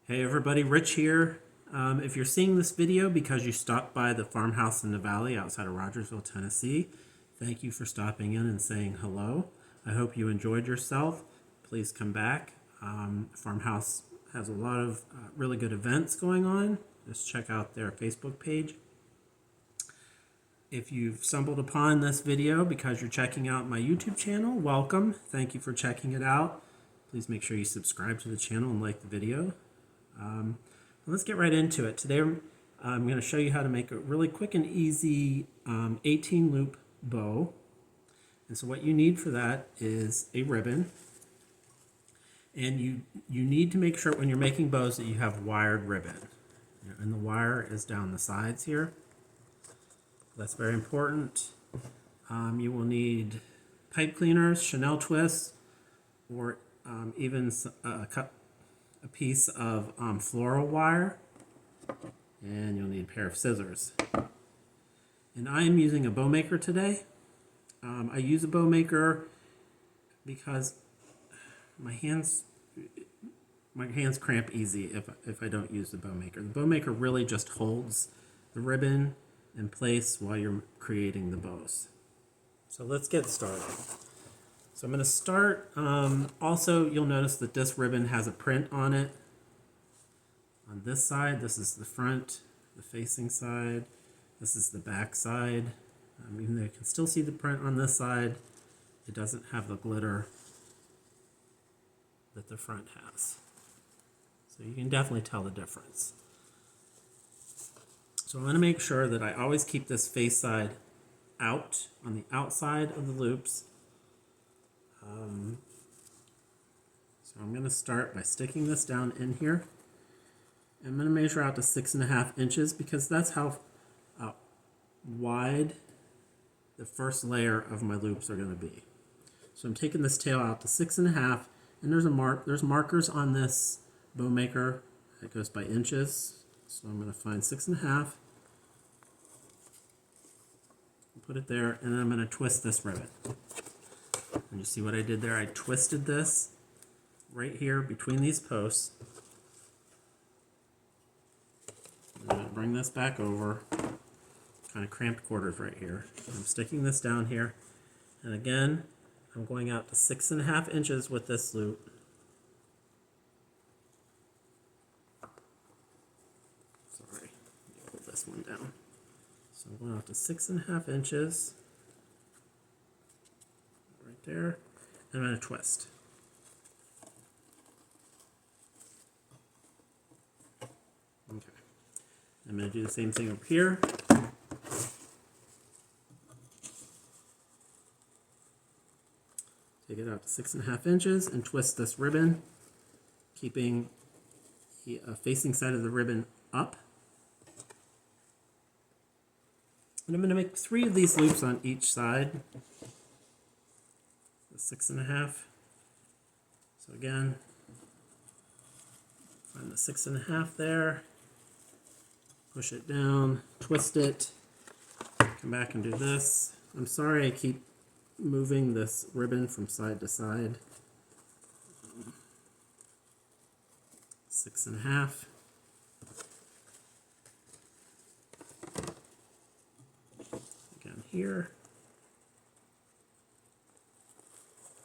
Hey everybody, Rich here. If you're seeing this video because you stopped by the farmhouse in the valley outside of Rogersville, Tennessee, thank you for stopping in and saying hello. I hope you enjoyed yourself. Please come back. Farmhouse has a lot of really good events going on. Just check out their Facebook page. If you've stumbled upon this video because you're checking out my YouTube channel, welcome. Thank you for checking it out. Please make sure you subscribe to the channel and like the video. Let's get right into it. Today I'm going to show you how to make a really quick and easy 18 loop bow. And so what you need for that is a ribbon. And you need to make sure when you're making bows that you have wired ribbon. And the wire is down the sides here. That's very important. You will need pipe cleaners, Chanel twists, or even a piece of floral wire, and you'll need a pair of scissors. And I am using a bow maker today. I use a bow maker because my hands cramp easy if I don't use the bow maker. The bow maker really just holds the ribbon in place while you're creating the bows. So let's get started. So I'm going to start, also you'll notice that this ribbon has a print on it. On this side, this is the front, the facing side. This is the back side. Even though you can still see the print on this side, it doesn't have the glitter that the front has. So you can definitely tell the difference. So I'm going to make sure that I always keep this face side out on the outside of the loops. So I'm going to start by sticking this down in here. I'm going to measure out to 6.5 inches because that's how wide the first layer of my loops are going to be. So I'm taking this tail out to 6.5, and there's markers on this bow maker that goes by inches. So I'm going to find 6.5, put it there, and then I'm going to twist this ribbon. And you see what I did there? I twisted this right here between these posts. I'm going to bring this back over, kind of cramped quarters right here. I'm sticking this down here, and again, I'm going out to 6.5 inches with this loop. Sorry, let me pull this one down. So I'm going out to 6.5 inches. Right there, and I'm going to twist. Okay, I'm going to do the same thing over here. Take it out to 6.5 inches and twist this ribbon, keeping the facing side of the ribbon up. And I'm going to make 3 of these loops on each side. 6.5. So again, find the 6.5 there, push it down, twist it, come back and do this. I'm sorry I keep moving this ribbon from side to side. 6.5. Again here.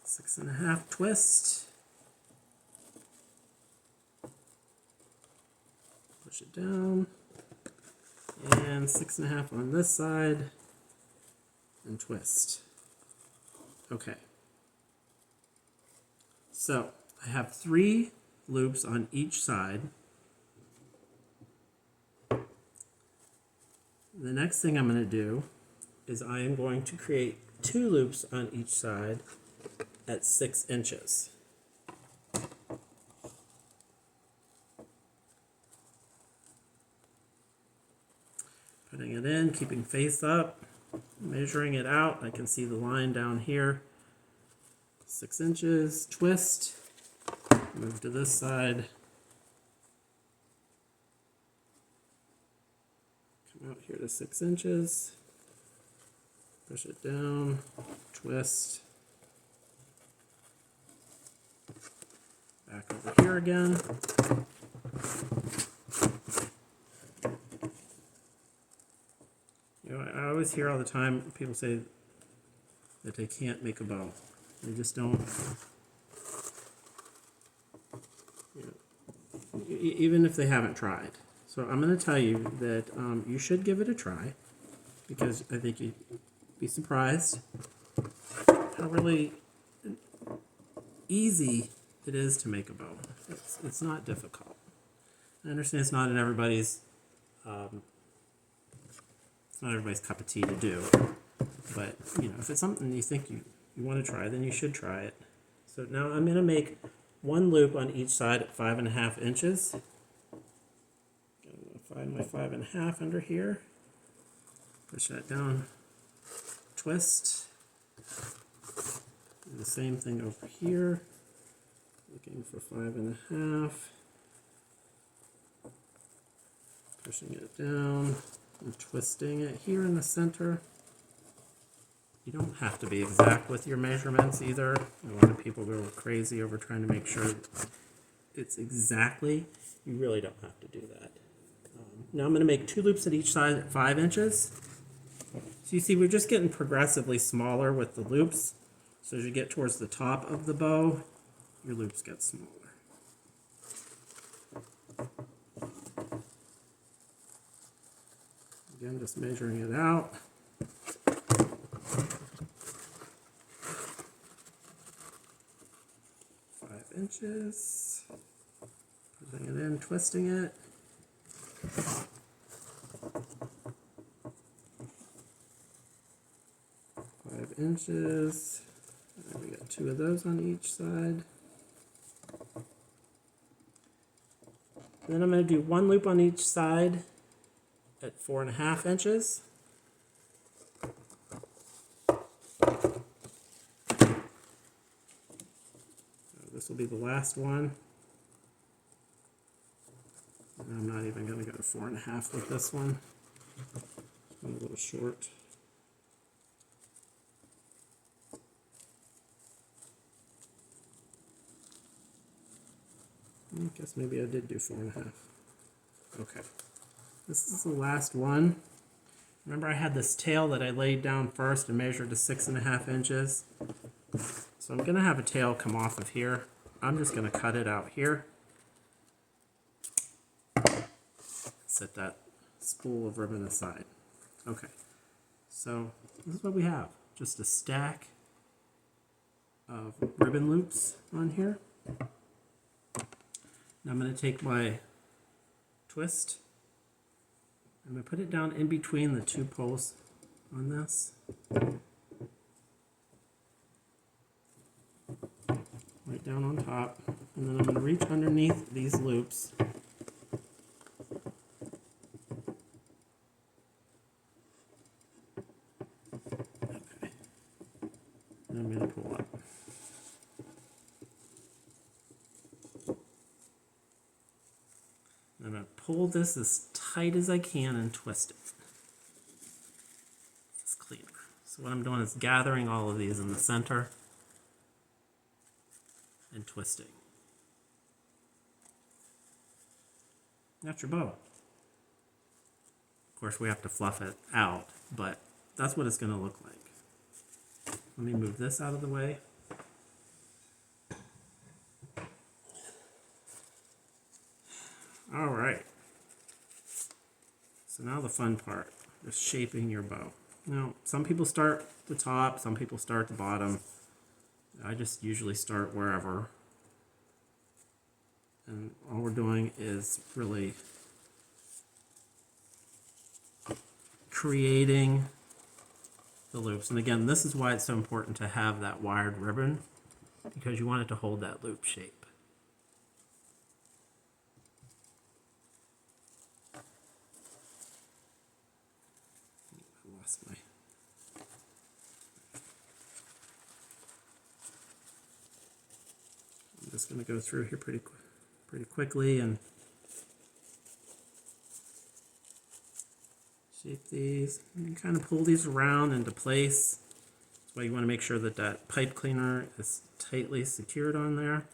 6.5 twist. Push it down. And 6.5 on this side. And twist. Okay. So I have 3 loops on each side. The next thing I'm going to do is I am going to create 2 loops on each side at 6 inches. Putting it in, keeping face up, measuring it out. I can see the line down here. 6 inches, twist, move to this side. Come out here to 6 inches, push it down, twist. Back over here again. always hear all the time people say that they can't make a bow. They just don't. Even if they haven't tried. So I'm going to tell you that you should give it a try, because I think you'd be surprised how really easy it is to make a bow. It's not difficult. I understand it's not everybody's cup of tea to do, but if it's something you think you want to try, then you should try it. So now I'm going to make one loop on each side at 5.5 inches. I'm going to find my 5.5 under here. Push that down. Twist. Do the same thing over here. Looking for 5.5. Pushing it down and twisting it here in the center. You don't have to be exact with your measurements either. A lot of people go crazy over trying to make sure it's exactly. You really don't have to do that. Now I'm going to make 2 loops at each side at 5 inches. So you see we're just getting progressively smaller with the loops. So as you get towards the top of the bow, your loops get smaller. Again, just measuring it out. 5 inches. Putting it in, twisting it. 5 inches. And we got 2 of those on each side. And then I'm going to do 1 loop on each side at 4.5 inches. This will be the last one. And I'm not even going to go to 4.5 with this one. I'm a little short. I guess maybe I did do 4.5. Okay. This is the last one. Remember I had this tail that I laid down first and measured to 6.5 inches. So I'm going to have a tail come off of here. I'm just going to cut it out here. Set that spool of ribbon aside. Okay. So this is what we have. Just a stack of ribbon loops on here. Now I'm going to take my twist. I'm going to put it down in between the 2 poles on this. Right down on top. And then I'm going to reach underneath these loops. Okay. And I'm going to pull up. I'm going to pull this as tight as I can and twist it. It's cleaner. So what I'm doing is gathering all of these in the center and twisting. That's your bow. Of course, we have to fluff it out, but that's what it's going to look like. Let me move this out of the way. All right. So now the fun part, just shaping your bow. Now, some people start at the top, some people start at the bottom. I just usually start wherever. And all we're doing is really creating the loops. And again, this is why it's so important to have that wired ribbon, because you want it to hold that loop shape. I lost my... I'm just going to go through here pretty quickly and shape these. You can kind of pull these around into place. That's why you want to make sure that that pipe cleaner is tightly secured on there.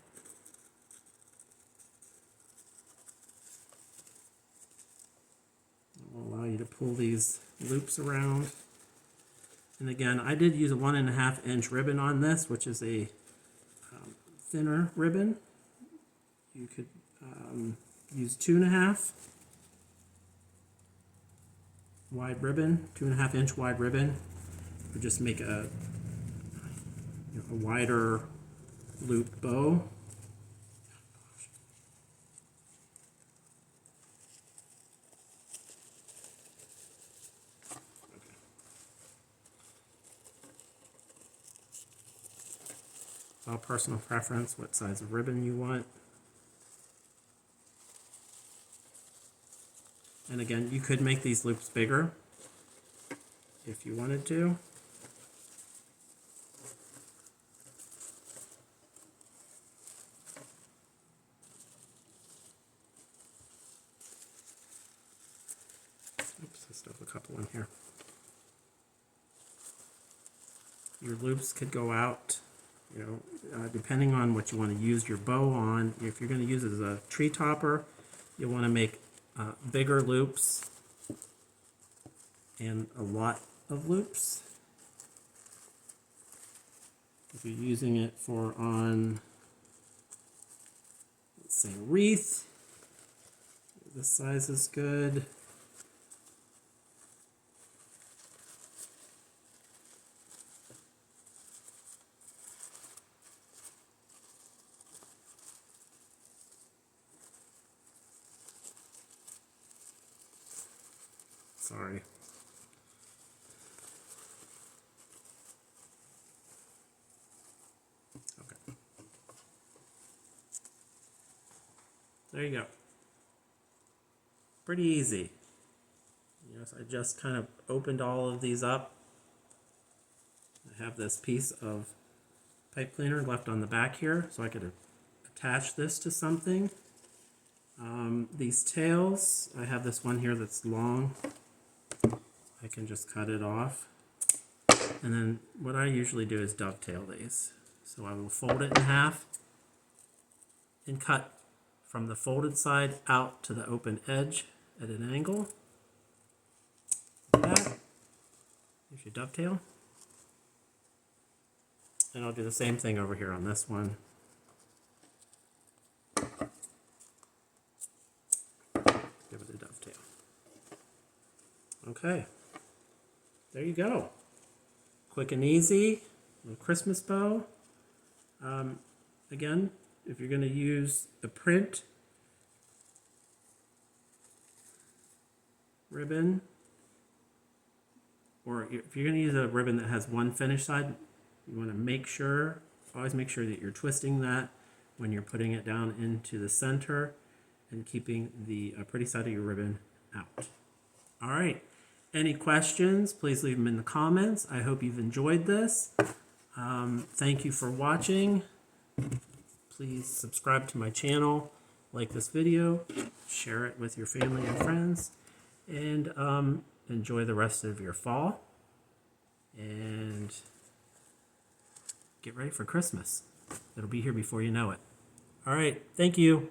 It will allow you to pull these loops around. And again, I did use a 1.5 inch ribbon on this, which is a thinner ribbon. You could use 2.5 wide ribbon, 2.5 inch wide ribbon, or just make a wider loop bow. All personal preference, what size of ribbon you want. And again, you could make these loops bigger if you wanted to. Oops, I still have a couple in here. Your loops could go out, depending on what you want to use your bow on. If you're going to use it as a tree topper, you'll want to make bigger loops and a lot of loops. If you're using it for on, let's say, a wreath, this size is good. Sorry. Okay. There you go. Pretty easy. Yes, I just kind of opened all of these up. I have this piece of pipe cleaner left on the back here, so I could attach this to something. These tails, I have this one here that's long. I can just cut it off. And then what I usually do is dovetail these. So I will fold it in half and cut from the folded side out to the open edge at an angle. Like that. Here's your dovetail. And I'll do the same thing over here on this one. Give it a dovetail. Okay. There you go. Quick and easy, little Christmas bow. Again, if you're going to use the print ribbon, or if you're going to use a ribbon that has one finished side, you want to always make sure that you're twisting that when you're putting it down into the center and keeping the pretty side of your ribbon out. All right. Any questions, please leave them in the comments. I hope you've enjoyed this. Thank you for watching. Please subscribe to my channel, like this video, share it with your family and friends, and enjoy the rest of your fall. And get ready for Christmas. It'll be here before you know it. All right, thank you.